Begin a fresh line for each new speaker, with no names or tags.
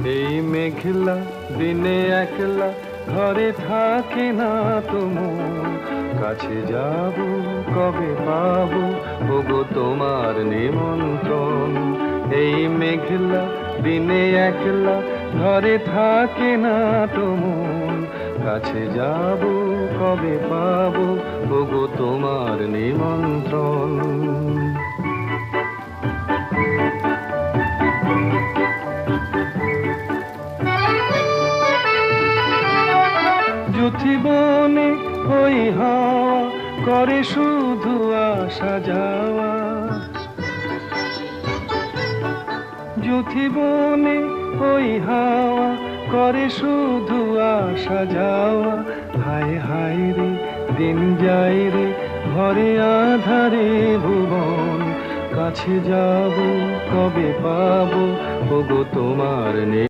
এই মেঘলা দিনে একলা ঘরে থাকে না তো মন, কাছে যাব কবে পাবো ওগো তোমার নিমন্ত্রণ। এই মেঘলা দিনে একলা ঘরে থাকে না তো মন, কাছে যাব কবে পাবো ওগো তোমার নিমন্ত্রণ। যুথিবনে ওই হাওয়া করে শুধু আসা যাওয়া, যুথিবনে ওই হাওয়া করে শুধু আসা যাওয়া। হায় হায় রে দিন যায় রে ঘরে আধারে ভুবন, কাছে যাব কবে পাবো ওগো তোমার